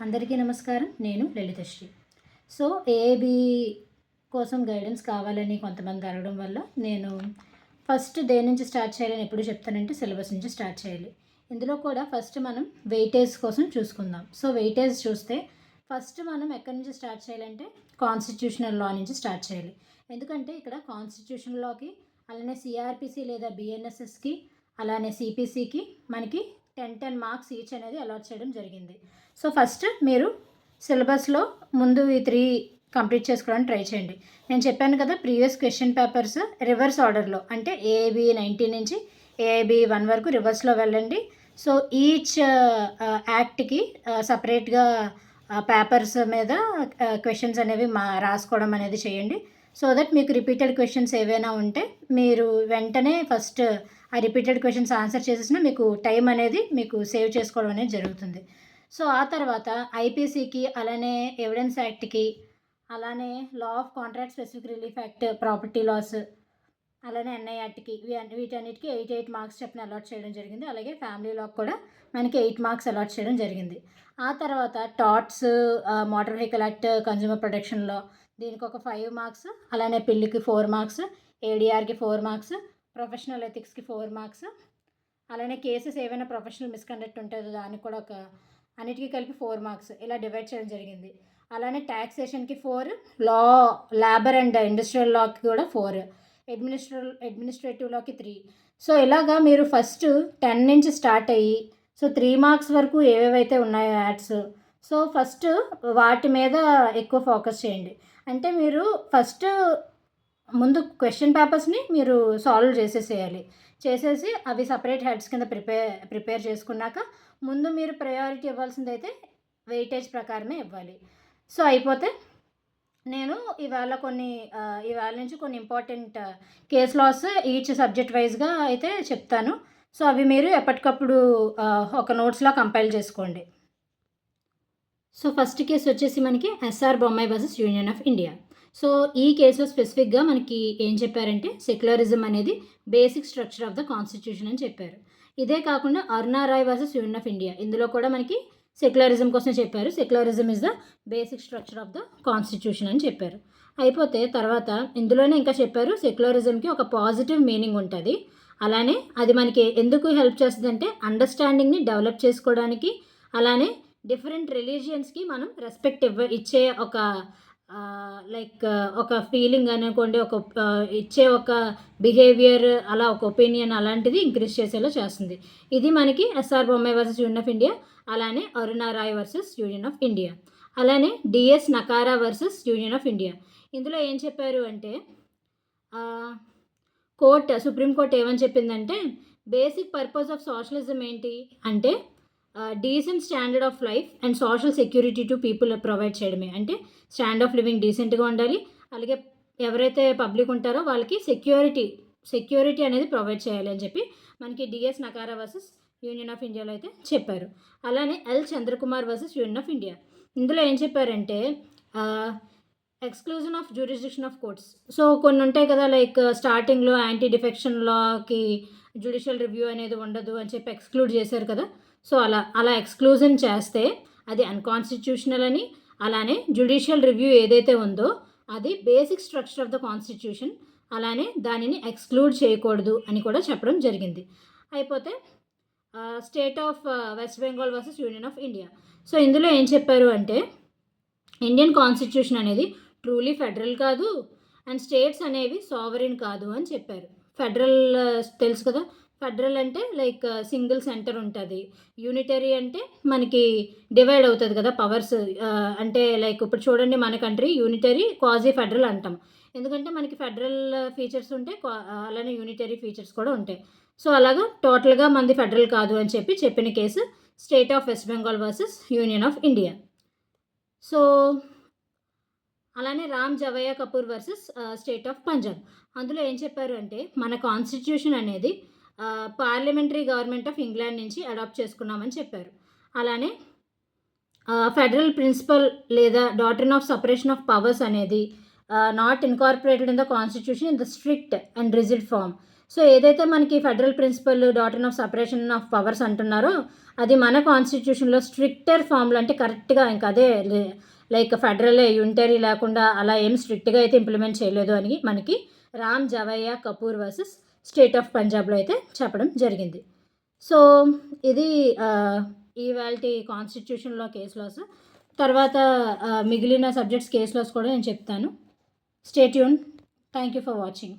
అందరికీ నమస్కారం. నేను లలితశ్రీ. సో, ఏబీ కోసం గైడెన్స్ కావాలని కొంతమంది అడగడం వల్ల నేను ఫస్ట్ దేని నుంచి స్టార్ట్ చేయాలని ఎప్పుడు చెప్తానంటే సిలబస్ నుంచి స్టార్ట్ చేయాలి. ఇందులో కూడా ఫస్ట్ మనం వెయిటేజ్ కోసం చూసుకుందాం. సో, వెయిటేజ్ చూస్తే ఫస్ట్ మనం ఎక్కడి నుంచి స్టార్ట్ చేయాలంటే కాన్స్టిట్యూషనల్ లా నుంచి స్టార్ట్ చేయాలి. ఎందుకంటే ఇక్కడ కాన్స్టిట్యూషన్ లాకి అలానే సిఆర్పిసి లేదా బిఎన్ఎస్ఎస్కి అలానే సిపిసికి మనకి 10 మార్క్స్ ఈచ్ అనేది అలాట్ చేయడం జరిగింది. సో ఫస్ట్ మీరు సిలబస్లో ముందు ఈ 3 కంప్లీట్ చేసుకోవడానికి ట్రై చేయండి. నేను చెప్పాను కదా ప్రీవియస్ క్వశ్చన్ పేపర్స్ రివర్స్ ఆర్డర్లో అంటే ఏబీ 19 నుంచి ఏబీ 1 వరకు రివర్స్లో వెళ్ళండి. సో ఈచ్ యాక్ట్కి సపరేట్గా పేపర్స్ మీద క్వశ్చన్స్ అనేవి రాసుకోవడం అనేది చేయండి. సో దట్ మీకు రిపీటెడ్ క్వశ్చన్స్ ఏవైనా ఉంటే మీరు వెంటనే ఫస్ట్ ఆ రిపీటెడ్ క్వశ్చన్స్ ఆన్సర్ చేసేసినా మీకు టైం అనేది మీకు సేవ్ చేసుకోవడం అనేది జరుగుతుంది. సో ఆ తర్వాత ఐపీసీకి అలానే ఎవిడెన్స్ యాక్ట్కి అలానే law of contract specific relief act property laws అలానే ఎన్ఐ యాక్ట్కి వీటన్నిటికీ 8 మార్క్స్ చెప్పిన అలాట్ చేయడం జరిగింది. అలాగే ఫ్యామిలీ లాకి కూడా మనకి 8 మార్క్స్ అలాట్ చేయడం జరిగింది. ఆ తర్వాత touts motor vehicle act consumer protection లా దీనికి ఒక 5 మార్క్స్ అలానే పిల్లికి 4 మార్క్స్ ఏడిఆర్కి 4 మార్క్స్ ప్రొఫెషనల్ ఎథిక్స్కి 4 మార్క్స్ అలానే కేసెస్ ఏవైనా ప్రొఫెషనల్ మిస్కండక్ట్ ఉంటుందో దానికి కూడా అన్నిటికీ కలిపి 4 మార్క్స్ ఇలా డివైడ్ చేయడం జరిగింది. అలానే ట్యాక్సేషన్కి 4 లా లేబర్ అండ్ ఇండస్ట్రియల్ లాకి కూడా 4 అడ్మినిస్ట్రేటివ్ లాకి 3. సో ఇలాగా మీరు ఫస్ట్ 10 నుంచి స్టార్ట్ అయ్యి సో 3 మార్క్స్ వరకు ఏవేవైతే ఉన్నాయో యాడ్స్ సో ఫస్ట్ వాటి మీద ఎక్కువ ఫోకస్ చేయండి. అంటే మీరు ఫస్ట్ ముందు క్వశ్చన్ పేపర్స్ని మీరు సాల్వ్ చేసేసి అవి సపరేట్ హెడ్స్ కింద ప్రిపేర్ చేసుకున్నాక ముందు మీరు ప్రయారిటీ ఇవ్వాల్సింది అయితే వెయిటేజ్ ప్రకారమే ఇవ్వాలి. సో అయిపోతే నేను ఇవాళ నుంచి కొన్ని important case laws each subject వైజ్గా అయితే చెప్తాను. సో అవి మీరు ఎప్పటికప్పుడు ఒక నోట్స్లో కంపైల్ చేసుకోండి. సో ఫస్ట్ కేసు వచ్చేసి మనకి SR Bommai versus union of India. So ఈ కేసులో స్పెసిఫిక్గా మనకి ఏం చెప్పారంటే సెక్యులరిజం అనేది basic structure of the constitution అని చెప్పారు. ఇదే కాకుండా Aruna Roy versus union of India ఇందులో కూడా మనకి సెక్యులరిజం కోసం చెప్పారు. Secularism is the basic structure of the constitution అని చెప్పారు. అయిపోతే తర్వాత ఇందులోనే ఇంకా చెప్పారు సెక్యులరిజంకి ఒక పాజిటివ్ మీనింగ్ ఉంటుంది. అలానే అది మనకి ఎందుకు హెల్ప్ చేస్తుందంటే అండర్స్టాండింగ్ని డెవలప్ చేసుకోవడానికి అలానే డిఫరెంట్ రిలీజియన్స్కి మనం రెస్పెక్ట్ ఇచ్చే ఒక ఫీలింగ్ అనుకోండి ఇచ్చే ఒక బిహేవియర్ అలా ఒక ఒపీనియన్ అలాంటిది ఇంక్రీజ్ చేసేలా చేస్తుంది. ఇది మనకి SR Bommai versus union of India అలానే Aruna Roy versus union of India అలానే D S Nakara versus union of India. ఇందులో ఏం చెప్పారు అంటే సుప్రీంకోర్టు ఏమని చెప్పిందంటే బేసిక్ పర్పస్ ఆఫ్ సోషలిజం ఏంటి అంటే decent standard of life and social security to people provide చేయడమే. అంటే స్టాండ్ ఆఫ్ లివింగ్ డీసెంట్గా ఉండాలి అలాగే ఎవరైతే పబ్లిక్ ఉంటారో వాళ్ళకి సెక్యూరిటీ అనేది ప్రొవైడ్ చేయాలి అని చెప్పి మనకి DS Nakara versus union of ఇండియాలో అయితే చెప్పారు. అలానే L Chandrakumar versus union of India ఇందులో ఏం చెప్పారంటే exclusion of jurisdiction of courts. So కొన్ని ఉంటాయి కదా స్టార్టింగ్లో యాంటీ డిఫెక్షన్ లాకి జ్యుడిషియల్ రివ్యూ అనేది ఉండదు అని చెప్పి ఎక్స్క్లూడ్ చేశారు కదా. సో అలా ఎక్స్క్లూజన్ చేస్తే అది అన్కాన్స్టిట్యూషనల్ అని అలానే జ్యుడిషియల్ రివ్యూ ఏదైతే ఉందో అది basic structure of the constitution అలానే దానిని ఎక్స్క్లూడ్ చేయకూడదు అని కూడా చెప్పడం జరిగింది. అయిపోతే state of West Bengal versus union of India. So ఇందులో ఏం చెప్పారు అంటే ఇండియన్ కాన్స్టిట్యూషన్ అనేది ట్రూలీ ఫెడరల్ కాదు అండ్ స్టేట్స్ అనేవి సావరిన్ కాదు అని చెప్పారు. ఫెడరల్ తెలుసు కదా, ఫెడరల్ అంటే సింగిల్ సెంటర్ ఉంటుంది, యూనిటరీ అంటే మనకి డివైడ్ అవుతుంది కదా పవర్స్. అంటే ఇప్పుడు చూడండి మన కంట్రీ యూనిటరీ క్వాజీ ఫెడరల్ అంటాం ఎందుకంటే మనకి ఫెడరల్ ఫీచర్స్ ఉంటాయి అలానే యూనిటరీ ఫీచర్స్ కూడా ఉంటాయి. సో అలాగా టోటల్గా మనది ఫెడరల్ కాదు అని చెప్పిన case state of West Bengal versus union of India. So అలానే Ram Jawaya Kapur versus state of Punjab. అందులో ఏం చెప్పారు అంటే మన కాన్స్టిట్యూషన్ అనేది పార్లమెంటరీ గవర్నమెంట్ ఆఫ్ ఇంగ్లాండ్ నుంచి అడాప్ట్ చేసుకున్నామని చెప్పారు. అలానే ఫెడరల్ ప్రిన్సిపల్ లేదా doctrine of separation of powers అనేది not incorporated in the constitution in the strict and rigid form. So ఏదైతే మనకి federal principle doctrine of separation of powers అంటున్నారో అది మన కాన్స్టిట్యూషన్లో స్ట్రిక్టర్ ఫామ్లో అంటే కరెక్ట్గా ఇంకా అదే లైక్ ఫెడరల్ యూనిటరీ లేకుండా అలా ఏం స్ట్రిక్ట్గా అయితే ఇంప్లిమెంట్ చేయలేదు అని మనకి Ram Jawaya Kapur versus state of పంజాబ్లో అయితే చెప్పడం జరిగింది. సో ఇది ఇవాళ కాన్స్టిట్యూషన్లో కేస్ లాస్. తర్వాత మిగిలిన సబ్జెక్ట్స్ కేస్ లాస్ కూడా నేను చెప్తాను. Stay tune. Thank you for watching.